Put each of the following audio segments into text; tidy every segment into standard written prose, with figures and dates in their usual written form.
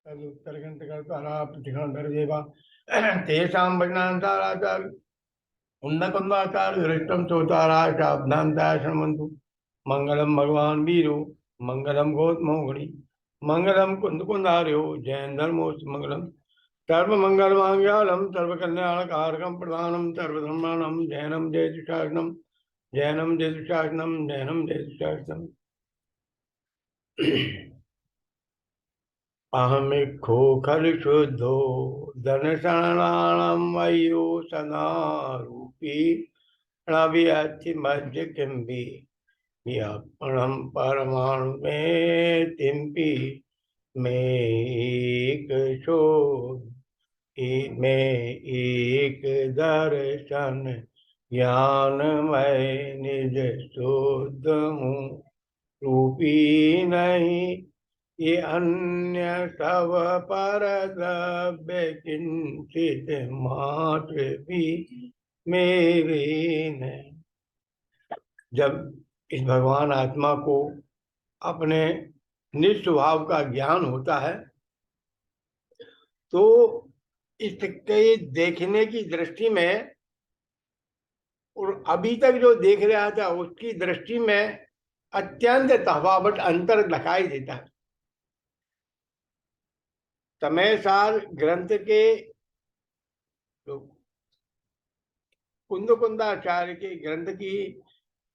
तदुत्तरगन्तकर्तारा प्रतिघान्तर्देवा तेषां भजनान्ताराचार्य उन्नतन्दाचार्य हृष्टं चोताराय चाब्दान्ताय शृण्वन्तु मङ्गलं भगवान् वीरो मङ्गलं गौतमोगणि मङ्गलं कुन्दकुन्दार्यो जैन धर्मोऽस्तु मङ्गलं सर्वमङ्गलमाङ्गल्यं सर्वकल्याणकारकं प्रधानं सर्वधर्माणां जैनं जयतुशासनं जैनं जयतुशासनं जैनं जयतुशासनम् अहमिक्खो खलु शुद्धो धनशरणाणां वयो सदा रूपी णव्यतिमज्ज किम्बि व्यापणं परमाणु में तिम्पि में एक दर्शन ज्ञानमय निज शुद्ध हूँ रूपी नहीं ये अन्य सब पर द्रव्य किंचित मात्र भी मेरे नहीं। जब इस भगवान आत्मा को अपने निस्वभाव का ज्ञान होता है तो इसके देखने की दृष्टि में और अभी तक जो देख रहा था उसकी दृष्टि में अत्यंत तफावत अंतर दिखाई देता है। समय सार ग्रंथ के कुंदकुंदाचार्य के ग्रंथ की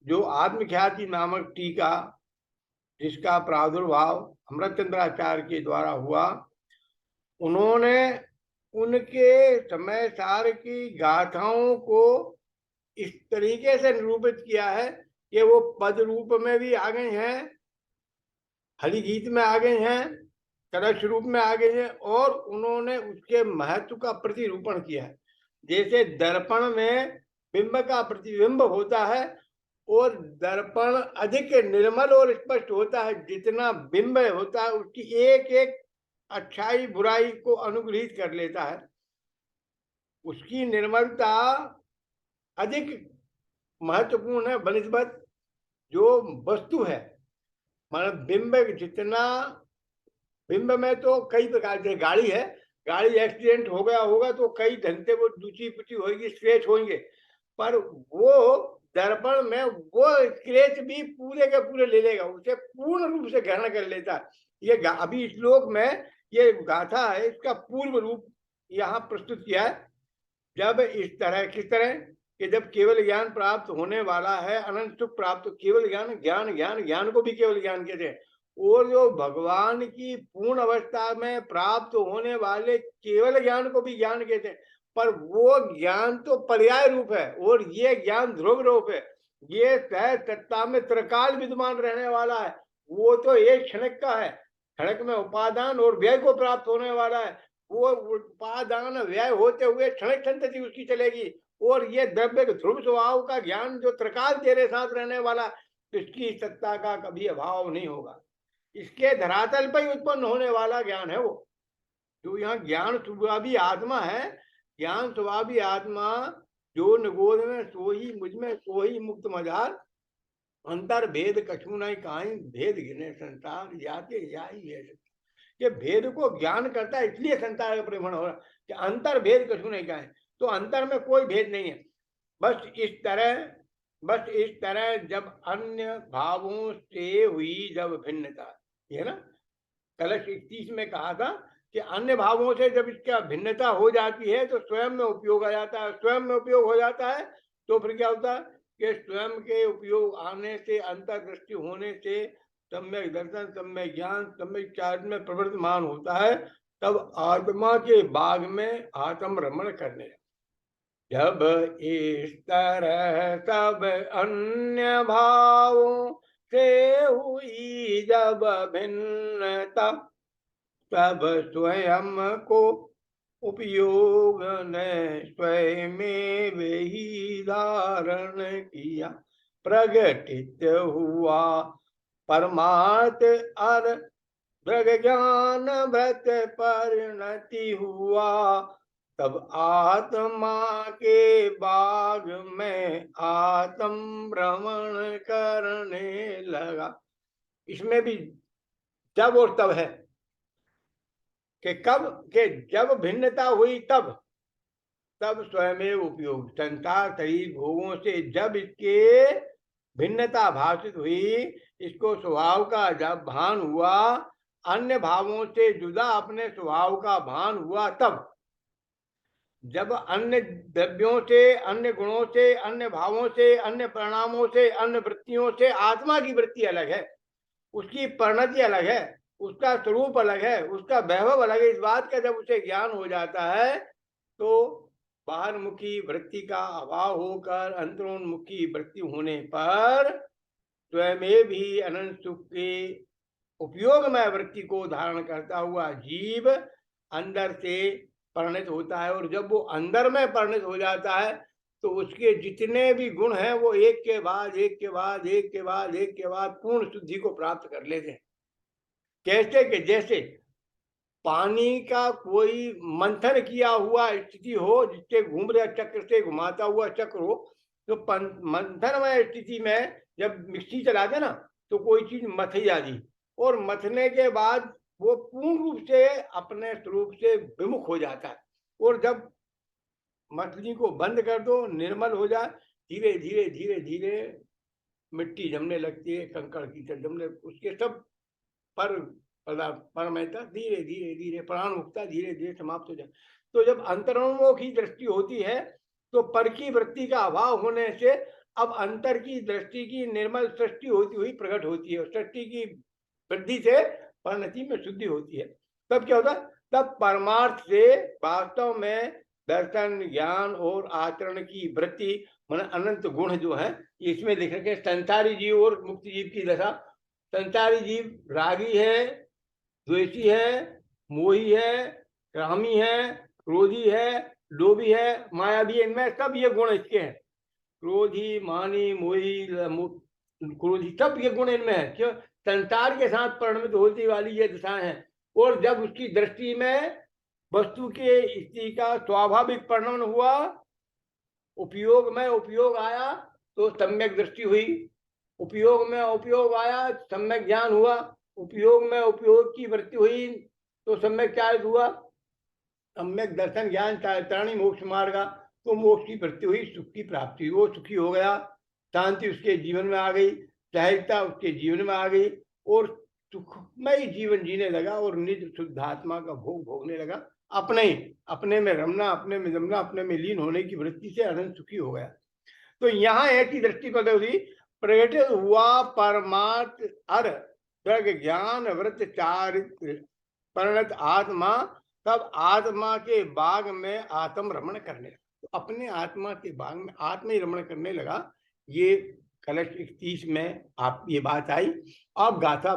जो आत्मख्याति नामक टीका जिसका प्रादुर्भाव अमृतचंद्राचार्य के द्वारा हुआ, उन्होंने उनके समय सार की गाथाओं को इस तरीके से निरूपित किया है कि वो पद रूप में भी आ गए हैं, हरि गीत में आ गए हैं, कलश रूप में आ गए हैं और उन्होंने उसके महत्व का प्रतिरूपण किया है। जैसे दर्पण में बिंब का प्रतिबिंब होता है और दर्पण अधिक निर्मल और स्पष्ट होता है, जितना बिंब होता है उसकी एक एक अच्छाई बुराई को अनुग्रहित कर लेता है, उसकी निर्मलता अधिक महत्वपूर्ण है बनिस्बत जो वस्तु है। मतलब बिंब जितना, बिंब में तो कई प्रकार के, गाड़ी है, गाड़ी एक्सीडेंट हो गया होगा तो कई ढंग से वो टूटी फूटी होगी, स्क्रैच होंगे, पर वो दर्पण में वो स्क्रैच भी पूरे के पूरे ले लेगा, उसे पूर्ण रूप से ग्रहण कर लेता है। ये अभी श्लोक में ये गाथा है, इसका पूर्व रूप यहाँ प्रस्तुत किया है। जब इस तरह, किस तरह कि जब केवल ज्ञान प्राप्त होने वाला है, अनंत सुख प्राप्त, केवल ज्ञान, ज्ञान ज्ञान ज्ञान को भी केवल ज्ञान कहते हैं, और जो भगवान की पूर्ण अवस्था में प्राप्त होने वाले केवल ज्ञान को भी ज्ञान कहते हैं। पर वो ज्ञान तो पर्याय रूप है और ये ज्ञान ध्रुव रूप है। ये सह तत्ता में त्रिकाल विद्यमान रहने वाला है, वो तो एक क्षणिक का है, क्षणिक में उपादान और व्यय को प्राप्त होने वाला है। वो उपादान व्यय होते हुए क्षणिक संतति उसकी चलेगी, और ये द्रव्य ध्रुव स्वभाव का ज्ञान जो त्रिकाल तेरे साथ रहने वाला, इसकी सत्ता का कभी अभाव नहीं होगा। इसके धरातल पर ही उत्पन्न होने वाला ज्ञान है वो, जो यहाँ ज्ञान स्वभावी आत्मा है। ज्ञान स्वभावी आत्मा जो निगोद में सो ही मुझ में सो ही मुक्त मजार, अंतर भेद कछु नहीं काई, भेद गिने संसार जाते या ही है। ये भेद को ज्ञान करता है, इसलिए संसार का परिभ्रमण हो रहा कि अंतर भेद कछु नहीं कहा, तो अंतर में कोई भेद नहीं है। बस इस तरह जब अन्य भावों से हुई जब भिन्नता, ये ना कलश 31 में कहा था कि अन्य भावों से जब इसका भिन्नता हो जाती है तो स्वयं में उपयोग आ जाता है। स्वयं में उपयोग हो जाता है तो फिर क्या होता है कि स्वयं के उपयोग आने से, अंतर्दृष्टि होने से सम्यक दर्शन, सम्यक ज्ञान, सम्यक चार्य में प्रवर्तमान होता है, तब आत्मा के बाग में आत्म रमण करने। जब इस तरह सब अन्य भावों से हुई जब भिन्नता, तब स्वयं को उपयोग ने स्वयं ही धारण किया, प्रगटित हुआ परमार्थ अर भ्रग ज्ञान व्रत परिणति हुआ, तब आत्मा के बाग में आत्म भ्रमण करने लगा। इसमें भी जब और तब है। कि कब के जब भिन्नता हुई तब तब स्वयं उपयोग, संसार शरीर भोगों से जब इसके भिन्नता भाषित हुई, इसको स्वभाव का जब भान हुआ, अन्य भावों से जुदा अपने स्वभाव का भान हुआ, तब जब अन्य द्रव्यों से, अन्य गुणों से, अन्य भावों से, अन्य परिणामों से, अन्य वृत्तियों से आत्मा की वृत्ति अलग है, उसकी परिणति अलग है, उसका स्वरूप अलग है, उसका वैभव अलग है, इस बात का जब उसे ज्ञान हो जाता है तो बाहरमुखी वृत्ति का अभाव होकर अंतरोन्मुखी वृत्ति होने पर स्वयं भी अनंत सुख के उपयोगमय वृत्ति को धारण करता हुआ जीव अंदर से परिणत होता है। और जब वो अंदर में परिणत हो जाता है तो उसके जितने भी गुण हैं वो एक के बाद एक के बाद एक के बाद एक के बाद पूर्ण शुद्धि को प्राप्त कर लेते हैं। कैसे कि जैसे पानी का कोई मंथन किया हुआ स्थिति हो, जिससे घूम रहे चक्र से घुमाता हुआ चक्र हो, तो मंथनमय स्थिति में जब मिक्सी चलाते ना तो कोई चीज मथ जाती, और मथने के बाद वो पूर्ण रूप से अपने स्वरूप से विमुख हो जाता है। और जब मछली को बंद कर दो, निर्मल हो जाए, धीरे धीरे धीरे धीरे मिट्टी जमने लगती है, कंकड़ की जमने, उसके सब पर परमयता धीरे धीरे धीरे प्राण मुक्ता धीरे धीरे समाप्त हो जाए। तो जब अंतरोन्मुखी दृष्टि होती है तो पर की वृत्ति का अभाव होने से अब अंतर की दृष्टि की निर्मल सृष्टि होती हुई प्रकट होती है, और सृष्टि की वृद्धि से परिणति में शुद्धि होती है। तब क्या होता है? तब परमार्थ से वास्तव में दर्शन, ज्ञान और आचरण की वृत्ति, मन अनंत गुण जो है इसमें लिख रखे। संसारी जीव और मुक्ति जीव की दशा, संसारी जीव रागी है, द्वेषी है, मोही है, कामी है, क्रोधी है, लोभी है, मायावी है, इनमें सब ये गुण इसके हैं। क्रोधी, मानी, मोही, क्रोधी, सब ये गुण इनमें है। क्यों? संसार के साथ परिणमित होती वाली ये दशाएं हैं। और जब उसकी दृष्टि में वस्तु के स्थिति का स्वाभाविक परिणमन हुआ, उपयोग में उपयोग आया तो सम्यक दृष्टि हुई, उपयोग में उपयोग आया सम्यक ज्ञान हुआ, उपयोग में उपयोग की वृत्ति हुई तो सम्यक चारित हुआ, सम्यक दर्शन ज्ञान चारित्राणी मोक्ष मार्ग, तो मोक्ष की वृत्ति हुई, सुख की प्राप्ति, वो सुखी हो गया, शांति उसके जीवन में आ गई, सहजता उसके जीवन में आ गई, और सुखमय जीवन जीने लगा, और निज शुद्ध आत्मा का भोग भोगने लगा, अपने में रमना, अपने में जमना, अपने में लीन होने की वृत्ति से अनंत सुखी हो गया। तो यहाँ ऐसी दृष्टि पर हुई, प्रकटित हुआ परमार्थ अर दृढ़ ज्ञान व्रत चारित्र परिणत आत्मा, तब आत्मा के बाग में आत्म रमण करने लगा। तो अपने आत्मा के बाग में आत्म ही रमण करने लगा। ये कलश 31 में आप ये बात आई। अब गाथा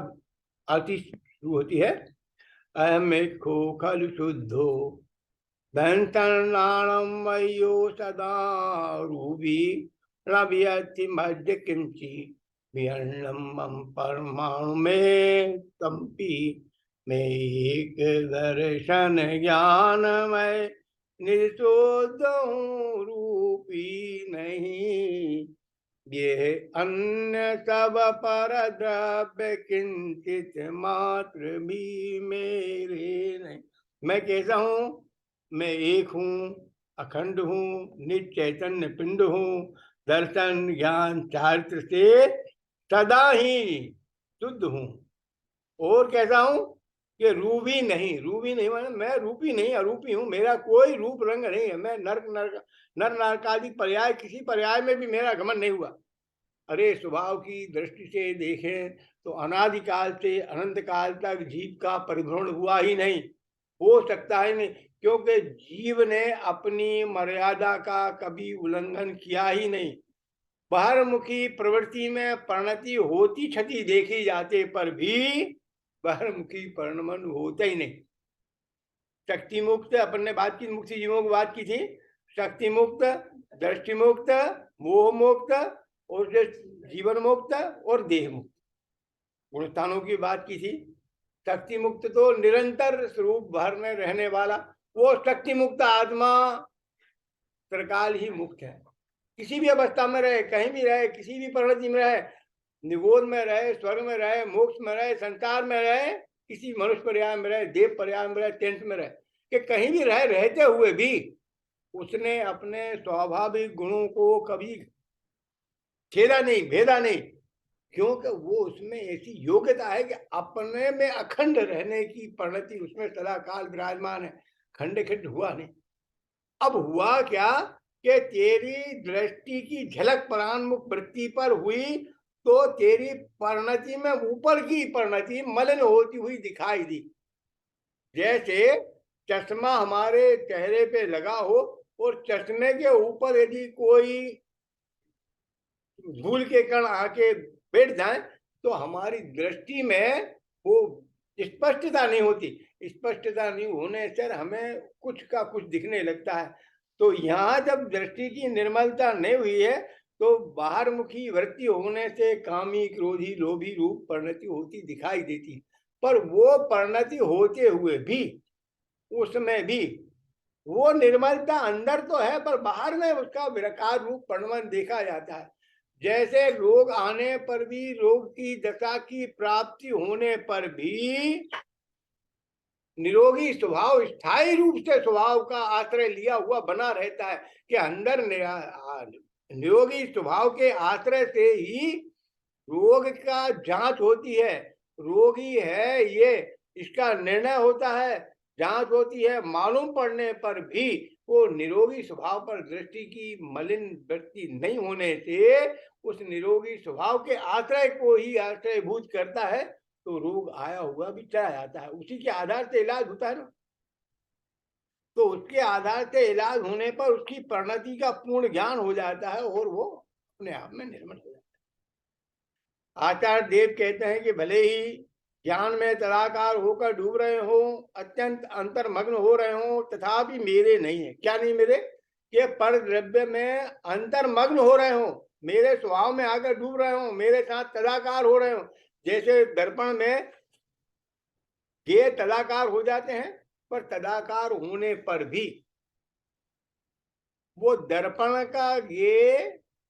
आरती शुरू होती है। अहम खो खल शुद्धो धनतरणाणम वयो सदा रूबी रवियति मध्य किंची विहर्णम परमाणु में कंपी में एक दर्शन ज्ञानमय निशोध रूपी नहीं, ये अन्य सब पर द्रव्य किंचित मात्र भी मेरे नहीं। मैं कैसा हूँ? मैं एक हूँ, अखंड हूँ, नित्य चैतन्य पिंड हूँ, दर्शन ज्ञान चारित्र से सदा ही शुद्ध हूँ। और कैसा हूँ कि रूपी नहीं माने मैं रूपी नहीं, अरूपी हूँ, मेरा कोई रूप रंग नहीं है, मैं नर नारकादि पर्याय किसी पर्याय में भी मेरा गमन नहीं हुआ। अरे स्वभाव की दृष्टि से देखें तो अनादिकाल से अनंत काल तक जीव का परिभ्रमण हुआ ही नहीं, हो सकता है नहीं, क्योंकि जीव ने अपनी मर्यादा का कभी उल्लंघन किया ही नहीं। बाहरमुखी प्रवृत्ति में परिणति होती क्षति देखी जाते पर भी बाहरमुखी परिणमन होता ही नहीं। शक्ति मुक्त, अपन ने बात की, मुक्ति जीवों की बात की थी, शक्ति मुक्त, दृष्टि मुक्त, मोह मुक्त, और जीवन मुक्त और देह मुक्त गुणस्थानों की बात की थी। शक्ति मुक्त तो निरंतर स्वरूप भर में रहने वाला, वो शक्ति मुक्त आत्मा त्रिकाल ही मुक्त है। किसी भी अवस्था में रहे, कहीं भी रहे, किसी भी परिणति में रहे, निगोद में रहे, स्वर्ग में रहे, मोक्ष में रहे, संसार में रहे, किसी मनुष्य पर्याय में रहे, देव पर्याय में रहे, टेंट में रहे, कि कहीं भी रहते हुए भी उसने अपने स्वाभाविक गुणों को कभी छेदा नहीं, भेदा नहीं, क्योंकि वो उसमें ऐसी योग्यता है कि अपने में अखंड रहने की परिणति उसमें सदा काल विराजमान है, खंड खंड हुआ नहीं। अब हुआ क्या कि तेरी दृष्टि की झलक परान्मुख वृत्ति पर हुई तो तेरी परिणति में ऊपर की परिणति मलिन होती हुई दिखाई दी। जैसे चश्मा हमारे चेहरे पे लगा हो और चश्मे के ऊपर यदि कोई धूल के कण आके बैठ जाए तो हमारी दृष्टि में वो स्पष्टता नहीं होती। स्पष्टता नहीं होने से हमें कुछ का कुछ दिखने लगता है। तो यहाँ जब दृष्टि की निर्मलता नहीं हुई है तो बाहरमुखी वृत्ति होने से कामी, क्रोधी, लोभी रूप परिणति होती दिखाई देती है। पर वो परिणति होते हुए भी उसमें भी वो निर्मलता अंदर तो है पर बाहर में उसका विकार रूप परिणमन देखा जाता है। जैसे रोग आने पर भी, रोग की दशा की प्राप्ति होने पर भी निरोगी स्वभाव स्थायी रूप से स्वभाव का आश्रय लिया हुआ बना रहता है कि अंदर निरोगी स्वभाव के आश्रय से ही रोग का जांच होती है। रोगी है ये, इसका निर्णय होता है, जांच होती है, मालूम पड़ने पर भी वो निरोगी स्वभाव पर दृष्टि की मलिन वृत्ति नहीं होने से उस निरोगी स्वभाव के आश्रय को ही आश्रयभूत करता है तो रोग आया हुआ भी चला जाता है। उसी के आधार से इलाज होता है ना। तो उसके आधार से इलाज होने पर उसकी परिणति का पूर्ण ज्ञान हो जाता है और वो अपने आप में निर्मल हो जाता है। आचार्य देव कहते हैं कि भले ही ज्ञान में तदाकार होकर डूब रहे हो, अत्यंत अंतर्मग्न हो रहे हो, तथापि मेरे नहीं है। क्या नहीं मेरे? कि पर द्रव्य में अंतर्मग्न हो रहे हो, मेरे स्वभाव में आकर डूब रहे हो, मेरे साथ तदाकार हो रहे हो। जैसे दर्पण में ये तदाकार हो जाते हैं, पर तदाकार होने पर भी वो दर्पण का ये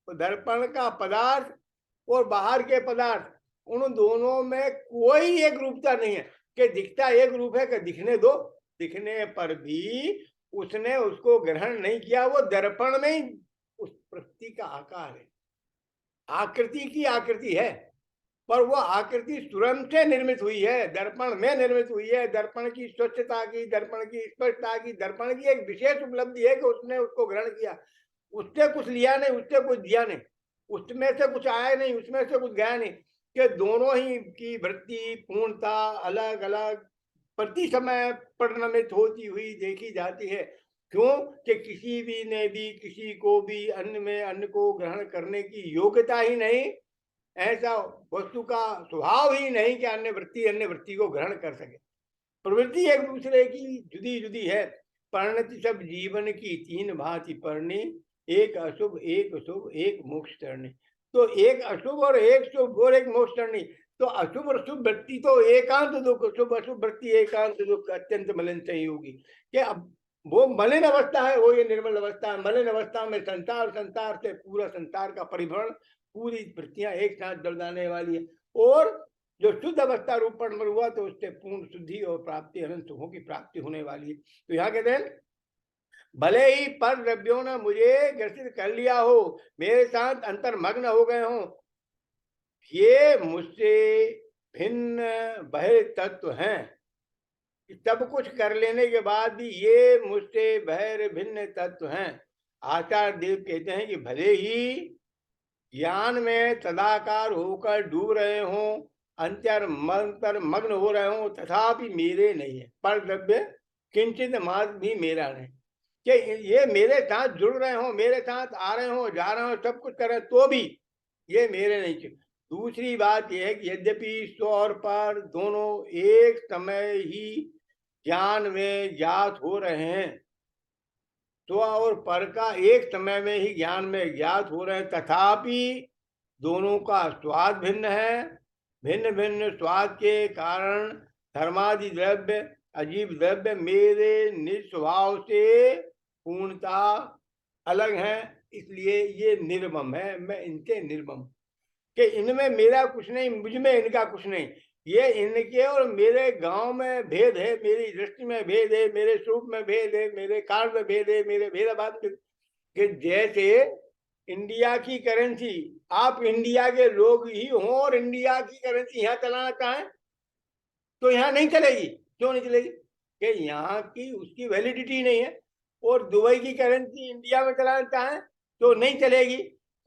दर्पण का पदार्थ और बाहर के पदार्थ उन दोनों में कोई एक रूपता नहीं है कि दिखता एक रूप है कि दिखने दो। दिखने पर भी उसने उसको ग्रहण नहीं किया। वो दर्पण में ही उस प्रकृति का आकार है, आकृति की आकृति है, पर वो आकृति स्वयं से निर्मित हुई है, दर्पण में निर्मित हुई है। दर्पण की स्वच्छता की, दर्पण की स्पष्टता की, दर्पण की एक विशेष उपलब्धि है कि उसने उसको ग्रहण किया। उससे कुछ लिया नहीं, उससे कुछ दिया नहीं, उसमें से कुछ आया नहीं, उसमें से कुछ गया नहीं, कि दोनों ही की वृत्ति पूर्णता अलग अलग प्रति समय परिणमित होती हुई देखी जाती है। क्यों? कि किसी भी ने भी किसी को भी अन्न में अन्न को ग्रहण करने की योग्यता ही नहीं, ऐसा वस्तु का स्वभाव ही नहीं कि अन्य वृत्ति को ग्रहण कर सके। प्रवृत्ति एक दूसरे की जुदी जुदी है। परिणति सब जीवन की तीन भांति परनी, एक अशुभ, एक शुभ, एक मोक्ष तरणी। तो एक अशुभ और एक शुभ और एक मोक्ष तरणी। तो अशुभ और शुभ वृत्ति तो एकांत दुख, शुभ अशुभ वृत्ति एकांत दुख, अत्यंत मलिन संयोगी। कि अब वो मलिन अवस्था है, वो ये निर्मल अवस्था है। मलिन अवस्था में संसार, संसार से पूरा संसार का परिभ्रमण, पूरी वृत्तियां एक साथ जल जाने वाली है। और जो शुद्ध अवस्था रूप पर हुआ तो उससे पूर्ण शुद्धि और प्राप्ति, अनंत सुखों की प्राप्ति होने वाली है। तो यहाँ कहते हैं भले ही पर द्रव्यों ने मुझे ग्रसित कर लिया हो, मेरे साथ अंतर्मग्न हो गए हो, ये मुझसे भिन्न बहिर तत्व हैं। सब कुछ कर लेने के बाद भी ये मुझसे बहिर भिन्न तत्व हैं। आचार्य देव कहते हैं कि भले ही ज्ञान में तदाकार होकर डूब रहे हो, अंतर्मग्न हो रहे हो, तथापि मेरे नहीं है। पर द्रव्य किंचित मात्र भी मेरा नहीं। कि ये मेरे साथ जुड़ रहे हो, मेरे साथ आ रहे हो, जा रहे हो, सब कुछ कर रहे हो, तो भी ये मेरे नहीं थे। दूसरी बात यह है कि यद्यपि स्व और पर दोनों एक समय ही ज्ञान में ज्ञात हो रहे हैं, स्व और पर का एक समय में ही ज्ञान में ज्ञात हो रहे हैं, तथापि दोनों का स्वाद भिन्न है। भिन्न भिन्न स्वाद के कारण धर्मादि द्रव्य, अजीब द्रव्य मेरे निज स्वभाव से पूर्णता अलग है, इसलिए ये निर्मम है। मैं इनके निर्मम, कि इनमें मेरा कुछ नहीं, मुझ में इनका कुछ नहीं। ये इनके और मेरे गांव में भेद है, मेरी दृष्टि में भेद है, मेरे स्वरूप में भेद है, मेरे काल में भेद है, मेरे भेदाभाव के जैसे इंडिया की करेंसी, आप इंडिया के लोग ही हो और इंडिया की करेंसी यहाँ चलाना चाहें तो यहाँ नहीं चलेगी। क्यों नहीं चलेगी? कि यहाँ की उसकी वैलिडिटी नहीं है। और दुबई की करेंसी इंडिया में चलाना चाहें तो नहीं चलेगी।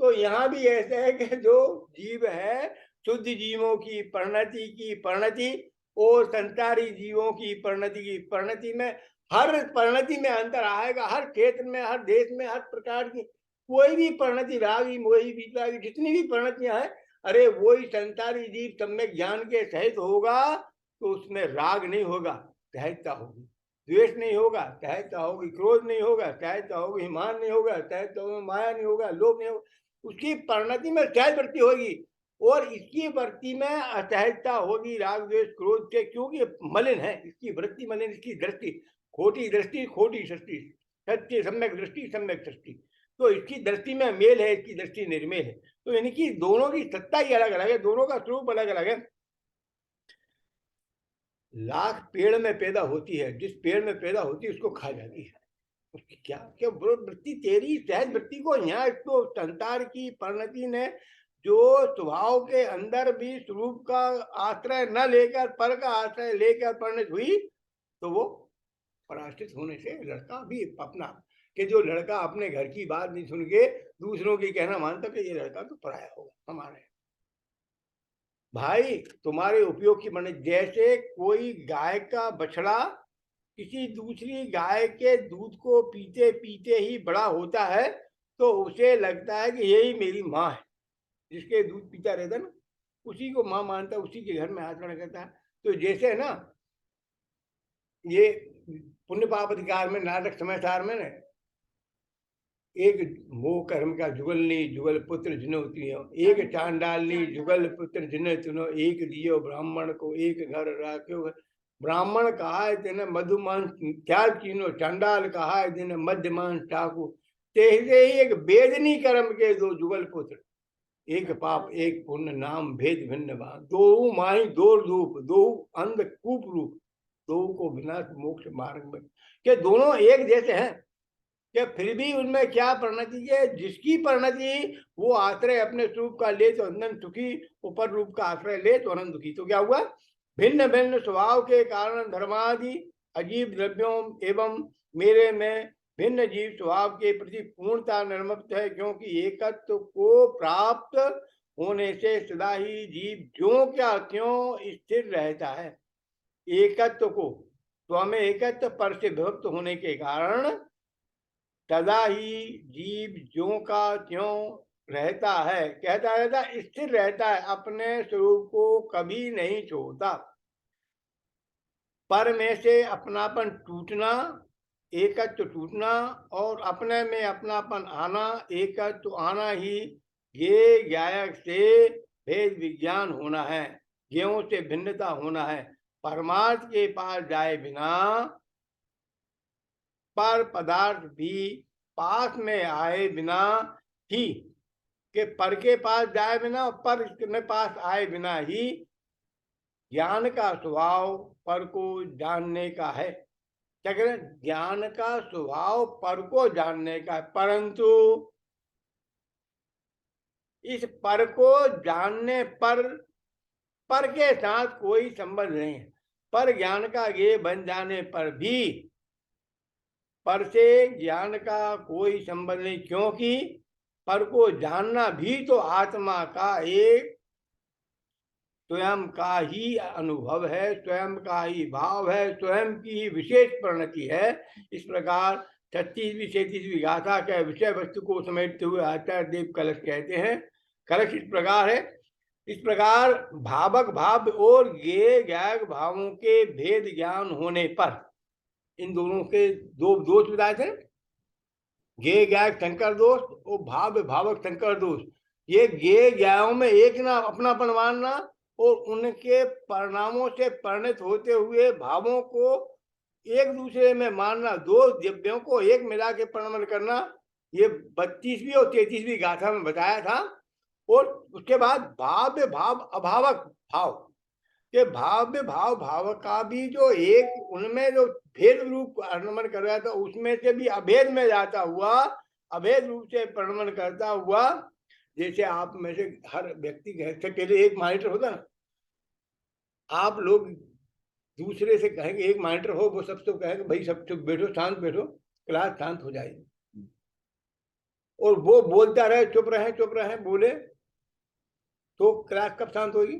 तो यहाँ भी ऐसे है कि जो जीव है, शुद्ध जीवों की परिणति और संसारी जीवों की परिणति में, हर परिणति में अंतर आएगा। हर क्षेत्र में, हर देश में, हर प्रकार की कोई भी परिणति रागी मोही बीतरागी जितनी भी परिणतियां हैं, अरे वही संसारी जीव सम्यक ज्ञान के सहित होगा तो उसमें राग नहीं होगा, सहजता होगी। द्वेष नहीं होगा, सहजता होगी। क्रोध नहीं होगा, सहजता होगी। मान नहीं होगा, सहजता होगी। माया नहीं होगा, लोभ नहीं होगा। उसकी परिणति में सहज वृत्ति होगी और इसकी वृत्ति में असहजता होगी राग द्वेष क्रोध से, क्योंकि मलिन है इसकी वृत्ति, मलिन इसकी दृष्टि, खोटी दृष्टि खोटी सृष्टि, सत्य सम्यक दृष्टि सम्यक सृष्टि। तो इसकी दृष्टि में मेल है, इसकी दृष्टि निर्मेल है। तो इनकी दोनों की सत्ता ही अलग अलग है, दोनों का स्वरूप अलग अलग है। लाख पेड़ में पैदा होती है, जिस पेड़ में पैदा होती है उसको खा जाती है। उसकी क्या क्या वृत्ति, तेरी सहज वृत्ति को यहाँ तो संसार की परिणति ने जो स्वभाव के अंदर भी स्वरूप का आश्रय न लेकर पर का आश्रय लेकर परिणत हुई, तो वो पराश्रित होने से लड़का भी अपना, कि जो लड़का अपने घर की बात नहीं सुन के दूसरों की कहना मानता कि ये लड़का तो पराया होगा हमारे भाई, तुम्हारे उपयोग की बने। जैसे कोई गाय का बछड़ा किसी दूसरी गाय के दूध को पीते पीते ही बड़ा होता है तो उसे लगता है कि यही मेरी माँ है। जिसके दूध पीता रहता ना उसी को माँ मानता है, उसी के घर में आचरण करता है। तो जैसे है ना, ये पुण्य पाप अधिकार में नाटक समाचार में ना, एक मोह कर्म का जुगलनी जुगल पुत्र जिनो तियो, एक चांडालनी जुगल पुत्र जिनो तिनो, एक दियो ब्राह्मण को एक घर राख्यो। ब्राह्मण कहा है तेने मधुमांस त्याग कीनो, चांडाल कहा है तेने मध्यमांस टाकू। तेरे ही एक वेदनी कर्म के दो जुगल पुत्र, एक पाप एक पुण्य नाम भेद भिन्न बा, दो माही दो रूप, दो अंध कूप रूप, दो को विनाश मोक्ष मार्ग में। के दोनों एक जैसे हैं कि फिर भी उनमें क्या परिणति है? जिसकी परिणति वो आश्रय अपने स्वरूप का ले तो अनंत सुखी, ऊपर रूप का आश्रय ले तो अनंत दुखी। तो क्या हुआ? भिन्न भिन्न स्वभाव के कारण धर्मादि अजीब द्रव्यों एवं मेरे में भिन्न जीव स्वभाव के प्रति पूर्णता निर्मुक्त है, क्योंकि एकत्व को प्राप्त होने से सदा ही जीव ज्यों क्या त्यों स्थिर रहता है। एकत्व को, तो हमें एकत्व पर से विभक्त होने के कारण सदा ही जीव ज्यों का त्यों रहता है, कहता रहता, स्थिर रहता है, अपने स्वरूप को कभी नहीं छोड़ता। पर में से अपनापन टूटना, एकत्व टूटना और अपने में अपनापन आना, एकत्व आना ही ये ज्ञायक से भेद विज्ञान होना है, ज्ञों से भिन्नता होना है। परमार्थ के पास जाए बिना पर पदार्थ भी पास में आए बिना ही, के पर के पास जाए बिना पर में पास आए बिना ही ज्ञान का स्वभाव पर को जानने का है। क्या कह रहे हैं? ज्ञान का स्वभाव पर को जानने का है, परंतु इस पर को जानने पर के साथ कोई संबंध नहीं है। पर ज्ञान का ये बन जाने पर भी पर से ज्ञान का कोई संबंध नहीं, क्योंकि पर को जानना भी तो आत्मा का एक स्वयं का ही अनुभव है, स्वयं का ही भाव है, स्वयं की ही विशेष परिणति है। इस प्रकार 36वीं 37वीं गाथा के विषय वस्तु को समेटते हुए आचार्य देव कलश कहते हैं। कलश इस प्रकार है, इस प्रकार भावक भाव और ज्ञेय ज्ञायक भावों के भेद ज्ञान होने पर, इन दोनों के दो दोष बताए थे, ज्ञेय ज्ञायक संकर दोष और भाव भावक संकर दोष। ये ज्ञेय ज्ञायों में एक ना अपनापन मानना और उनके परिणामों से परिणत होते हुए भावों को एक दूसरे में मानना, दो दिव्यों को एक मिला के परिणमन करना, ये 32वीं और 33वीं गाथा में बताया था। और उसके बाद भाव भाव अभावक भाव, कि भाव में भाव भाव का भी जो एक उनमें जो भेद रूप वर्णन कर रहा था, उसमें से भी अभेद में जाता हुआ, अभेद रूप से वर्णन करता हुआ, जैसे आप में से हर व्यक्ति के पहले एक मॉनिटर होता ना, आप लोग दूसरे से कहेंगे, एक मॉनिटर हो, वो सबसे कहेंगे भाई सब चुप बैठो, शांत बैठो, क्लास शांत हो जाएगी, और वो बोलता रहे, चुप रहे बोले, तो क्लास कब शांत होगी?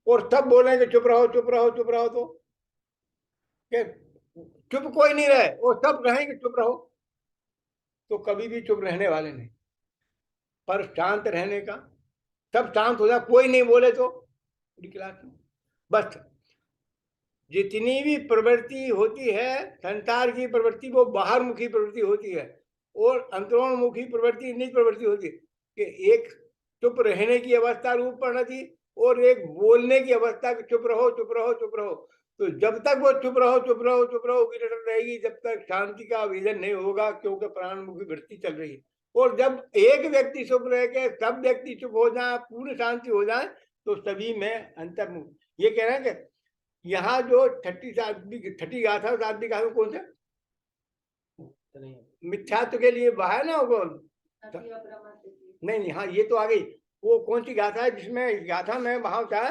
और सब बोलेंगे चुप रहो चुप रहो चुप रहो, तो कि चुप कोई नहीं रहे, और सब रहेंगे चुप रहो, तो कभी भी चुप रहने वाले नहीं। पर शांत रहने का, सब शांत हो जाए, कोई नहीं बोले तो पूरी क्लास में बस जितनी भी प्रवृत्ति होती है संसार की प्रवृत्ति, वो बाहर मुखी प्रवृत्ति होती है, और अंतरोन्मुखी प्रवृत्ति निज प्रवृत्ति होती है, कि एक चुप रहने की अवस्था रूप परिणति, और एक बोलने की अवस्था की चुप रहो चुप रहो चुप रहो। तो जब तक वो चुप रहो चुप रहो चुप रहो की रटन रहेगी, जब तक शांति का विजन नहीं होगा, क्योंकि प्राणमुखी वृत्ति चल रही है। और जब एक व्यक्ति चुप रह के सब व्यक्ति चुप हो जाए, पूर्ण शांति हो जाए, तो सभी में अंतर्मुख। ये कह रहे हैं कि यहाँ जो छठी गाथा साध्वी गाथा कौन सा मिथ्यात्व के लिए वह है ना, वो नहीं हाँ, ये तो आ गई। वो कौन सी गाथा है जिसमें गाथा में वहां था,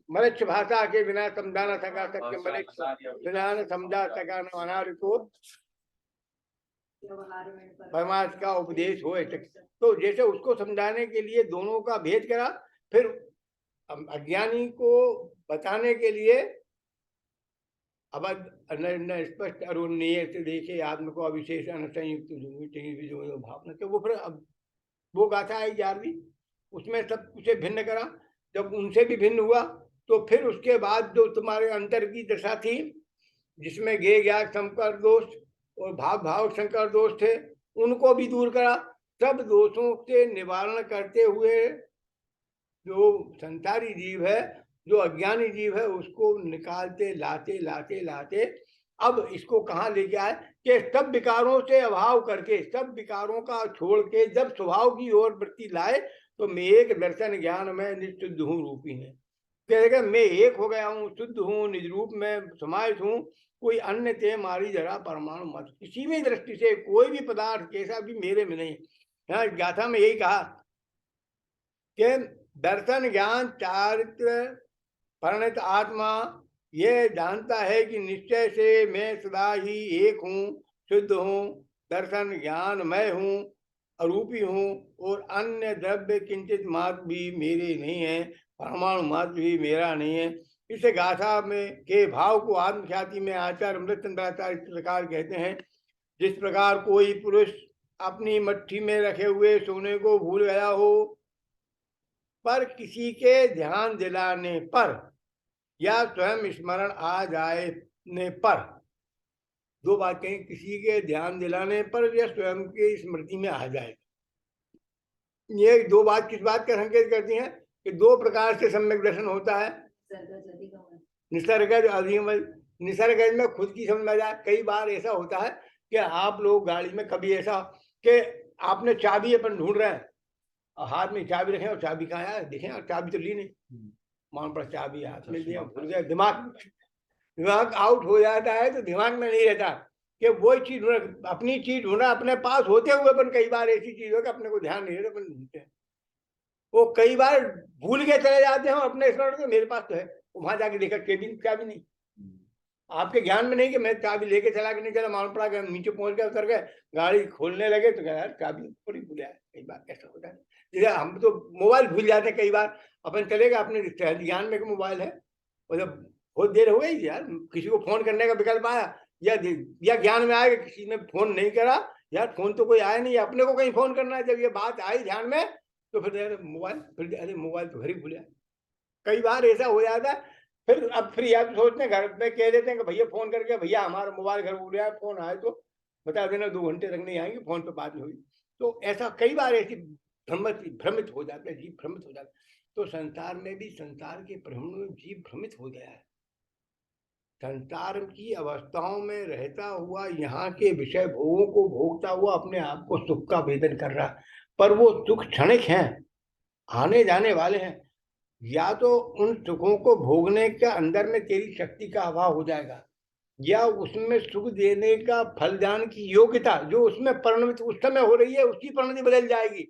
मनुष्य भाषा के बिना समझा न सका सत्य, मनुष्य बिना न समझा सका न अनार को परमार्थ का उपदेश हो। तो जैसे उसको समझाने के लिए दोनों का भेद करा, फिर अज्ञानी को बताने के लिए अब स्पष्ट अरुणीय से देखे आत्म को अविशेष संयुक्त भावना, तो वो फिर अब वो गाथा है 11वीं, उसमें सब कुछ भिन्न करा। जब उनसे भी भिन्न हुआ, तो फिर उसके बाद जो तुम्हारे अंतर की दशा थी, जिसमें गे ज्ञान संकर दोष और भाव भाव संकर दोष थे, उनको भी दूर करा। सब दोषों के निवारण करते हुए जो संसारी जीव है, जो अज्ञानी जीव है, उसको निकालते लाते लाते लाते अब इसको कहाँ लेके आए कि सब विकारों से अभाव करके, सब विकारों का छोड़ के जब स्वभाव की ओर वृत्ति लाए, तो मैं एक दर्शन ज्ञान में निशुद्ध हूँ रूपी है। कहेगा मैं एक हो गया हूँ, शुद्ध हूँ, निज रूप में समाहित हूँ, कोई अन्य ते मारी जरा परमाणु मत। किसी भी दृष्टि से कोई भी पदार्थ कैसा भी मेरे में नहीं। यहाँ गाथा में यही कहा कि दर्शन ज्ञान चारित्र परिणत आत्मा ये जानता है कि निश्चय से मैं सदा ही एक हूँ, शुद्ध हूँ, दर्शन ज्ञान मैं हूँ, अरूपी हूँ, और अन्य द्रव्य किंचित मात्र भी मेरे नहीं है, परमाणु मात्र भी मेरा नहीं है। इस गाथा में के भाव को आत्मख्याति में आचार्य अमृतचंद्राचार्य इस प्रकार कहते हैं, जिस प्रकार कोई पुरुष अपनी मट्ठी में रखे हुए सोने को भूल गया हो, पर किसी के ध्यान दिलाने पर या स्वयं स्मरण आ जाने पर, दो बात कहीं, किसी के ध्यान दिलाने पर या स्वयं के स्मृति में आ जाए। ये दो बात किस बात का संकेत करती हैं कि दो प्रकार से सम्यक दर्शन होता है। निसर्गज अधिगमन, निसर्गज में खुद की समझ में आ जाए। कई बार ऐसा होता है कि आप लोग गाड़ी में, कभी ऐसा कि आपने चाबी अपन ढूंढ रहे हैं, हाथ में चाबी रखे और चाबी कहाँ है, देखें और चाबी तो ली नहीं, मान पर चाबी हाथ में लिया, भूल गया, दिमाग आउट हो जाता है, तो दिमाग में नहीं रहता कि वो चीज ढूंढना, अपनी चीज ढूंढना, अपने पास होते हुए अपन कई बार ऐसी चीज हो कि अपने को ध्यान नहीं रहता, अपन ढूंढते हैं। वो कई बार भूल के चले जाते हैं अपने स्मरण के, मेरे पास तो है, वहां जाके देखा चाबी नहीं, आपके ज्ञान में नहीं कि मैं चाबी लेके चला कि नहीं चला, मालूम पड़ा कि नीचे पहुंच गया, उतर गए, गाड़ी खोलने लगे तो यार चाबी थोड़ी भूला है। कई बार ऐसा होता है, जैसे हम तो मोबाइल भूल जाते हैं कई बार, अपन चलेगा अपने ज्ञान में कि मोबाइल है, और जब बहुत देर हो गई यार, किसी को फोन करने का विकल्प आया, या ज्ञान में आया कि किसी ने फोन नहीं करा, यार फोन तो कोई आया नहीं, अपने को कहीं फोन करना है, जब ये बात आई ध्यान में, तो फिर मोबाइल, फिर अरे मोबाइल तो घर ही भूला। कई बार ऐसा हो जाता है। फिर अब फिर या तो सोचते हैं, घर पे कह देते हैं कि भैया फोन करके, भैया हमारा मोबाइल घर भूल गया, फोन आए तो बता देना, 2 घंटे तक नहीं आएंगे, फोन पे बात नहीं हुई। तो ऐसा कई बार ऐसी भ्रमित हो जाते हैं, जीव भ्रमित हो जाता है। तो संसार में भी, संसार के भ्रमण में जीव भ्रमित हो गया है। संसार की अवस्थाओं में रहता हुआ, यहाँ के विषय भोगों को भोगता हुआ अपने आप को सुख का वेदन कर रहा है, पर वो सुख क्षणिक हैं, आने जाने वाले हैं। या तो उन सुखों को भोगने के अंदर में तेरी शक्ति का अभाव हो जाएगा, या उसमें सुख देने का फलदान की योग्यता जो उसमें परिणमित उस समय हो रही है उसकी परिणति बदल जाएगी।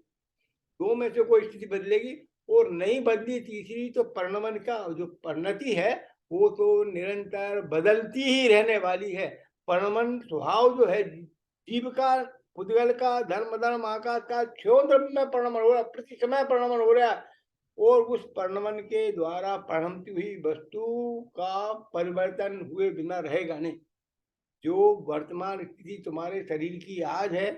दो में से कोई स्थिति बदलेगी, और नहीं बदली तीसरी तो परिणमन का जो परिणति है वो तो निरंतर बदलती ही रहने वाली है। परिणमन स्वभाव जो है जीव का, पुद्गल का, धर्म धर्म आकाश का क्षयों द्रव्य में परिणमन हो रहा है, प्रति समय परिणमन हो रहा है, और उस परिणमन के द्वारा परिणमती हुई वस्तु का परिवर्तन हुए बिना रहेगा नहीं। जो वर्तमान स्थिति तुम्हारे शरीर की आज है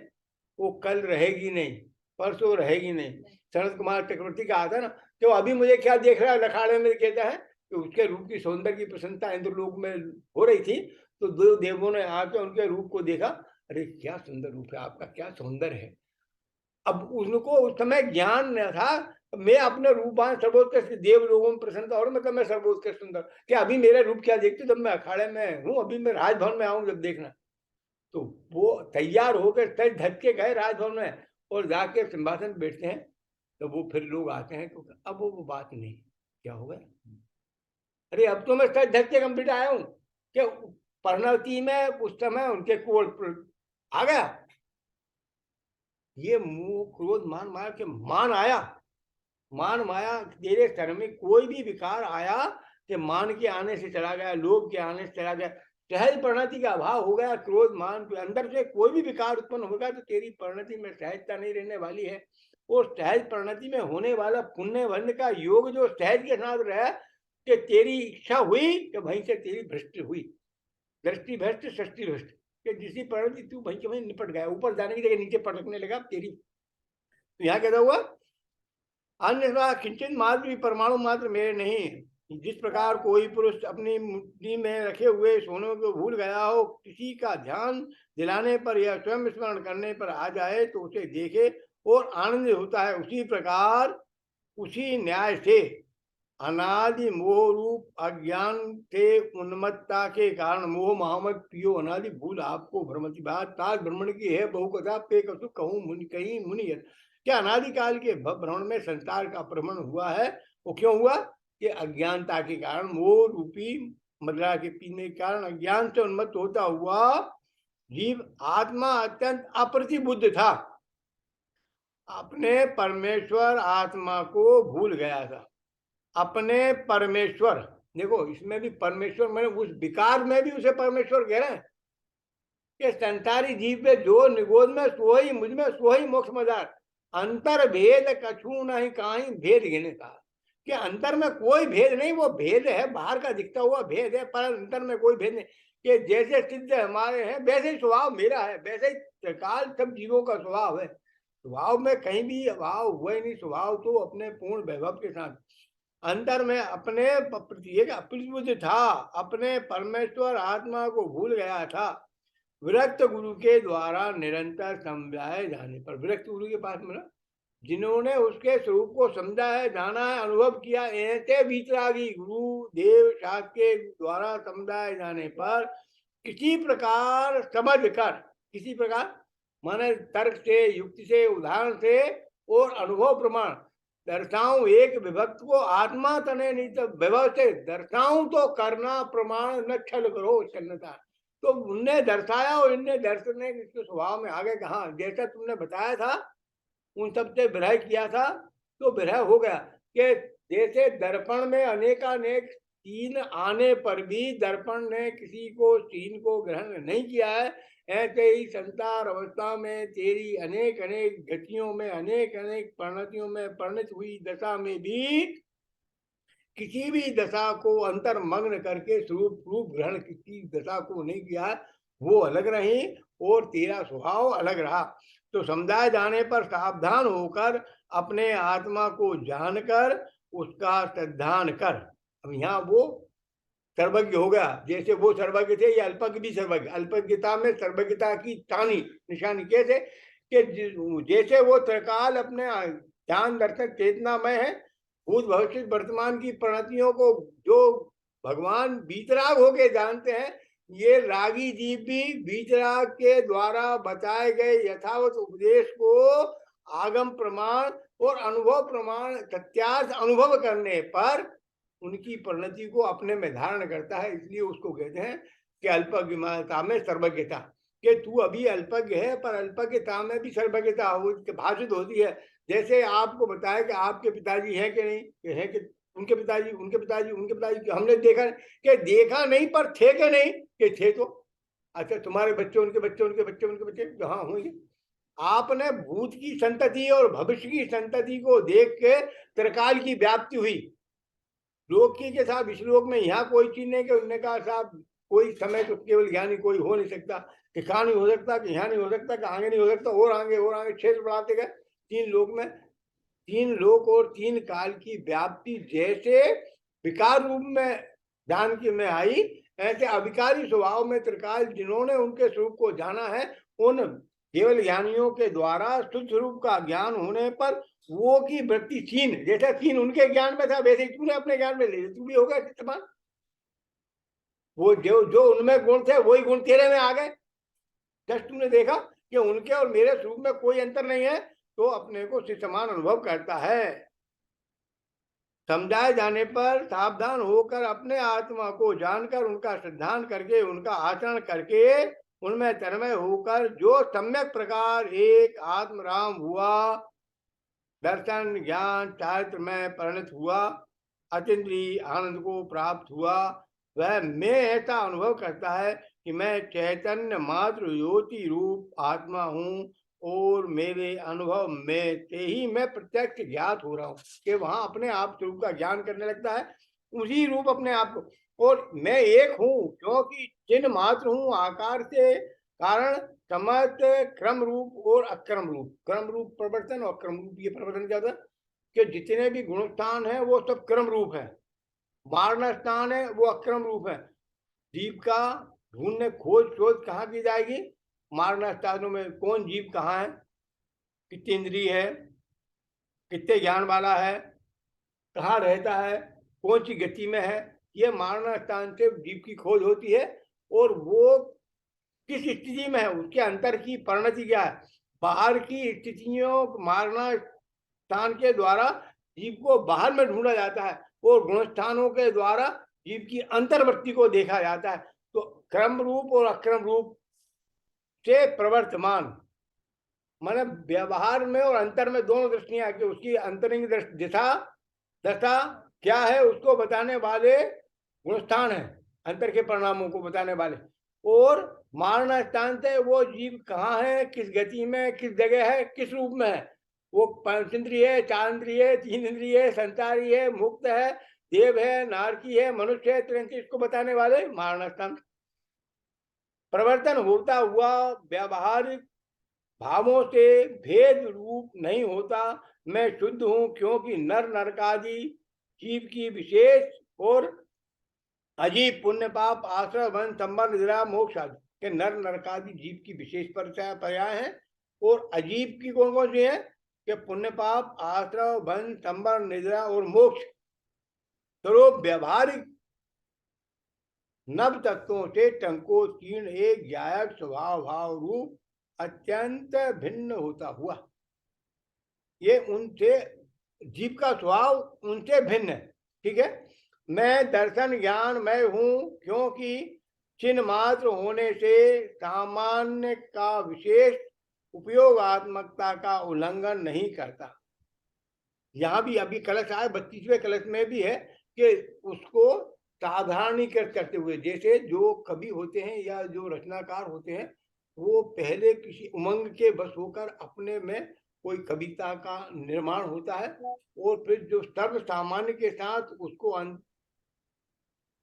वो कल रहेगी नहीं, परसों रहेगी नहीं। शरद कुमार चक्रवर्ती का आता है ना, तो अभी मुझे क्या देख रहा है लखाड़े में, कहता है कि उसके रूप की सौंदर्य की प्रशंसा इंद्रलोक में हो रही थी, तो दो देवों ने आके उनके रूप को देखा, अरे क्या सुंदर रूप है आपका, क्या सौंदर्य है। अब उनको उस समय ज्ञान न था, मैं अपने रूपवान सर्वोत्कृष्ट देव लोगों में प्रसन्नता और मतलब मैं सर्वोत्कृष्ट सुंदर, क्या अभी मेरा रूप क्या देखते जब मैं अखाड़े में हूँ, अभी मैं राजभवन में आऊँ जब देखना। तो वो तैयार होकर सज धज के गए राजभवन में, और जाके सिंहासन बैठते हैं, तो वो फिर लोग आते हैं, तो अब वो बात नहीं, क्या हो गया, अरे अब तो मैं सच धज के कंप्लीट आया हूँ, कि परिणति में उस समय उनके कोल आ गया, ये मुंह क्रोध मान माया के मान आया, मान माया तेरे सर में कोई भी विकार आया कि मान के आने से चला गया, लोभ के आने से चला गया, सहज परिणति का अभाव हो गया, क्रोध मान के अंदर से कोई भी विकार उत्पन्न होगा तो तेरी परिणति में सहजता नहीं रहने वाली है। और सहज परिणति में होने वाला पुण्य वर्ण का योग जो सहज के साथ रहा, कि तेरी इच्छा हुई कि वहीं से तेरी भ्रष्ट हुई, दृष्टि भ्रष्ट सृष्टि भ्रष्ट, कि जिसी परिणति तू वहीं के वहीं निपट गया, ऊपर जाने की जगह नीचे पटकने लगा तेरी। तो यहाँ कहता हुआ अन्य किंचन मात्र भी परमाणु मात्र मेरे नहीं। जिस प्रकार कोई पुरुष अपनी मुट्ठी में रखे हुए सोने को भूल गया हो, किसी का ध्यान दिलाने पर या स्वयं स्मरण करने पर आ जाए तो उसे देखे और आनंद होता है, उसी प्रकार उसी न्याय से अनादि मोह रूप अज्ञान से उन्मत्ता के कारण मोह महामत पियो अनादि भूल आपको भ्रमति बात ताज भ्रमण की है बहु कथा पे कसु कहूँ मुनि कहीं मुनि। क्या अनादिकाल के भ्रमण में संसार का भ्रमण हुआ है, वो क्यों हुआ कि अज्ञानता के कारण, मोह रूपी मदिरा के पीने के कारण अज्ञान से उन्मत्त होता हुआ जीव आत्मा अत्यंत अप्रतिबुद्ध था, अपने परमेश्वर आत्मा को भूल गया था। अपने परमेश्वर, देखो इसमें भी परमेश्वर, मैंने उस विकार में भी उसे परमेश्वर कह रहे हैं कि संसारी जीव में जो निगोद में सोई मुझ में सोई मोक्ष मदार, अंतर भेद कछु नहीं कहीं भेद गिने का, कि अंतर में कोई भेद नहीं, वो भेद है बाहर का दिखता हुआ भेद है, पर अंतर में कोई भेद नहीं, कि जैसे सिद्ध हमारे हैं वैसे ही स्वभाव मेरा है, वैसे ही काल सब जीवों का स्वभाव है, स्वभाव में कहीं भी अभाव हुआ ही नहीं, स्वभाव तो अपने पूर्ण वैभव के साथ अंतर में अपने अप्रतिबुद्ध था, अपने परमेश्वर आत्मा को भूल गया था। विरक्त गुरु के द्वारा निरंतर समझाए जाने पर, विरक्त गुरु के पास मिला जिन्होंने उसके स्वरूप को समझा है, जाना है, अनुभव किया, ऐसे वीतरागी गुरु देव शास्त्र के द्वारा समझाए जाने पर किसी प्रकार समझ कर, किसी प्रकार माने तर्क से, युक्ति से, उदाहरण से और अनुभव प्रमाण दर्शाऊं एक विभक्त को आत्मा तने नहीं तो विभव से दर्शाऊं तो करना प्रमाण न छल करो छलनता। तो उनने दर्शाया और इनने दर्शने इसके स्वभाव में आगे कहा, जैसा तुमने बताया था उन सबसे विरह किया था तो विरह हो गया, कि जैसे दर्पण में अनेकानेक सीन आने पर भी दर्पण ने किसी को सीन को ग्रहण नहीं किया है, ऐसे ही संसार अवस्था में तेरी अनेक अनेक गतियों में, अनेक अनेक परिणतियों में परिणत हुई दशा में भी किसी भी दशा को अंतर्मग्न करके स्वरूप रूप ग्रहण किसी दशा को नहीं किया, वो अलग रही और तेरा स्वभाव अलग रहा। तो समझाए जाने पर सावधान होकर अपने आत्मा को जानकर उसका श्रद्धान कर। अब यहाँ वो सर्वज्ञ हो गया, जैसे वो सर्वज्ञ थे, ये अल्पज्ञ भी सर्वज्ञ, अल्पज्ञता में सर्वज्ञता की तानी निशानी कैसे, कि जैसे वो त्रिकाल अपने ज्ञान दर्शन चेतनामय है, भूत भविष्य वर्तमान की प्रणतियों को जो भगवान बीतराग होके जानते हैं, ये रागी जीव भी बीतराग के द्वारा बताए गए यथावत उपदेश को आगम प्रमाण और अनुभव प्रमाण तथ्यार्थ अनुभव करने पर उनकी परिणति को अपने में धारण करता है। इसलिए उसको कहते हैं कि अल्पज्ञता में सर्वज्ञता, कि तू अभी अल्पज्ञ है पर अल्पज्ञता में भी सर्वज्ञता भाषित होती है। जैसे आपको बताया कि आपके पिताजी हैं कि नहीं, है कि उनके पिताजी उनके पिताजी उनके पिताजी हमने देखा कि देखा नहीं पर थे कि नहीं, कि थे। तो अच्छा, तुम्हारे बच्चे उनके बच्चे उनके बच्चे उनके बच्चे, हाँ होंगे। आपने भूत की संतति और भविष्य की संतति को देख के त्रिकाल की व्याप्ति हुई। लोक की के साथ इस लोक में यहाँ कोई चीज नहीं कि उन्होंने कहा साहब कोई समय तो केवल ज्ञानी कोई हो नहीं सकता, कि कहा नहीं हो सकता, कि यहाँ नहीं हो सकता, कि आगे नहीं हो सकता, और आगे क्षेत्र बढ़ाते गए। तीन लोक में, तीन लोक और तीन काल की व्याप्ति जैसे विकार रूप में ध्यान की में आई, ऐसे अविकारी स्वभाव में त्रिकाल जिन्होंने उनके स्वरूप को जाना है, उन केवल ज्ञानियों के द्वारा शुद्ध स्वरूप का ज्ञान होने पर वो की वृत्ति छीन, जैसा छीन उनके ज्ञान में था वैसे तूने अपने ज्ञान में ले लिया, तू भी होगा चित्तमान। वो जो जो उनमें गुण थे वही गुण तेरे में आ गए। जस्ट तूने देखा कि उनके और मेरे स्वरूप में कोई अंतर नहीं है, तो अपने को समान अनुभव करता है। समझाए जाने पर सावधान होकर अपने आत्मा को जानकर उनका श्रद्धान करके उनका आचरण करके उनमें तन्मय होकर जो सम्यक प्रकार एक आत्मराम हुआ, दर्शन ज्ञान चारित्र में परिणत हुआ, अतीन्द्रिय आनंद को प्राप्त हुआ, वह मैं ऐसा अनुभव करता है कि मैं चैतन्य मात्र ज्योति रूप आत्मा हूँ और मेरे अनुभव में से ही मैं प्रत्यक्ष ज्ञात हो रहा हूँ। कि वहां अपने आप स्वरूप का ज्ञान करने लगता है, उसी रूप अपने आप को। और मैं एक हूँ क्योंकि चिन्ह मात्र हूँ, आकार से कारण समत क्रम रूप और अक्रम रूप, क्रम रूप प्रवर्तन और क्रम रूप ये प्रवर्तन क्या था कि जितने भी गुणस्थान है वो सब क्रम रूप है, मारना स्थान है वो अक्रम रूप है। जीव का ढूंढने खोज शोध कहाँ की जाएगी, मारना स्थानों में कौन जीव कहाँ है, कितनी इंद्रिय है, कितने ज्ञान वाला है, कहाँ रहता है, कौन सी गति में है, ये मारना स्थान से जीव की खोज होती है। और वो किस स्थिति में है, उसके अंतर की परिणति क्या है। बाहर की स्थितियों मारना स्थान के द्वारा जीव को बाहर में ढूंढा जाता है और गुणस्थानों के द्वारा जीव की अंतर्वृत्ति को देखा जाता है। तो क्रम रूप और अक्रम रूप से प्रवर्तमान माने व्यवहार में और अंतर में दोनों दृष्टियां कि उसकी अंतरिंग दिशा दशा क्या है उसको बताने वाले गुणस्थान है, अंतर के परिणामों को बताने वाले। और मारना स्थान से वो जीव कहाँ है, किस गति में, किस जगह है, किस रूप में है, वो पंच इंद्रिय है, चार इंद्रिय है, तीन इंद्रिय है, संसारी है, मुक्त है, देव है, नारकी है, मनुष्य है, त्रिंची, इसको बताने वाले मारना स्थान। प्रवर्तन होता हुआ व्यवहारिक भावों से भेद रूप नहीं होता, मैं शुद्ध हूं क्योंकि नर नरकादि जीव की विशेष और अजीब पुण्य पाप आश्रय वन संबंध निद्रा मोक्ष आदि के नर नरकादि जीव की विशेष पर्याय है। और अजीब की कौन कौन सी है कि पुण्य पाप आश्रय वन संबंध निद्रा और मोक्ष। तो व्यवहारिक नव तत्वों से टंकोत्कीर्ण एक जायक स्वभाव भाव रूप अत्यंत भिन्न होता हुआ, ये उनसे जीव का स्वभाव उनसे भिन्न है। ठीक है, मैं दर्शन ज्ञान मैं हूं क्योंकि चिन्ह मात्र होने से सामान्य का विशेष उपयोगात्मकता का उल्लंघन नहीं करता। यहाँ भी अभी कलश आए 32वें कलश में भी है कि उसको साधारणीकृत करते हुए, जैसे जो कवि होते हैं या जो रचनाकार होते हैं वो पहले किसी उमंग के बस होकर अपने में कोई कविता का निर्माण होता है और फिर जो सर्व सामान्य के साथ उसको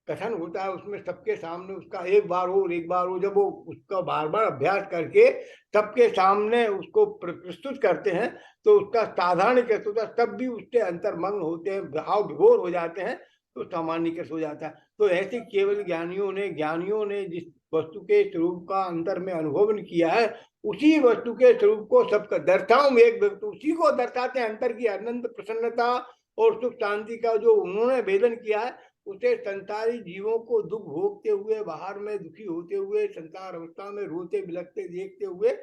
कथन होता है, उसमें सबके सामने उसका एक बार हो, जब वो उसका बार बार अभ्यास करके सबके सामने उसको प्रस्तुत करते हैं तो उसका साधारणीकृत होता है, तब भी उसके अंतर्मग्न होते हैं, भाव विभोर हो जाते हैं तो सामान्यकृत हो जाता है। तो ऐसे केवल ज्ञानियों ने जिस वस्तु के स्वरूप का अंतर में अनुभव किया है उसी वस्तु के स्वरूप को सबका दर्शाऊं, एक उसी को दर्शाते हैं। अंतर की अनंत प्रसन्नता और सुख शांति का जो उन्होंने वेदन किया है उसे संसारी जीवों को दुख भोगते हुए, बाहर में दुखी होते हुए, संसार अवस्था में रोते बिलखते देखते हुए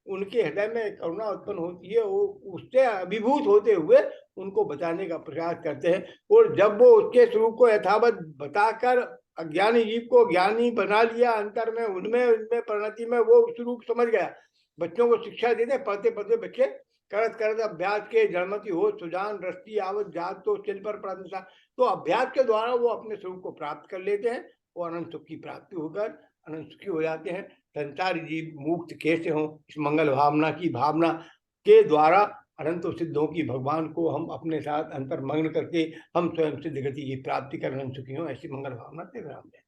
उनके हृदय में करुणा उत्पन्न होती है। वो उससे अभिभूत होते हुए उनको बचाने का प्रयास करते हैं। और जब वो उसके स्वरूप को यथावत बताकर अज्ञानी जीव को ज्ञानी बना लिया, अंतर में उनमें उनमें परिणति में वो स्वरूप समझ गया। बच्चों को शिक्षा देते, पढ़ते पढ़ते बच्चे करत करत अभ्यास के जड़मति हो सुजान रस्ती आवत जात तो चिल पर प्रार्थना। तो अभ्यास के द्वारा वो अपने स्वरूप को प्राप्त कर लेते हैं और अनंत सुख की प्राप्ति होकर अनंत सुखी हो जाते हैं। संसारी जीव मुक्त कैसे हों, इस मंगल भावना की भावना के द्वारा अनंत सिद्धों की भगवान को हम अपने साथ अंतर्मग्न करके हम स्वयं सिद्ध गति की प्राप्ति कर अनंत सुखी हों, ऐसी मंगल भावना से राम है।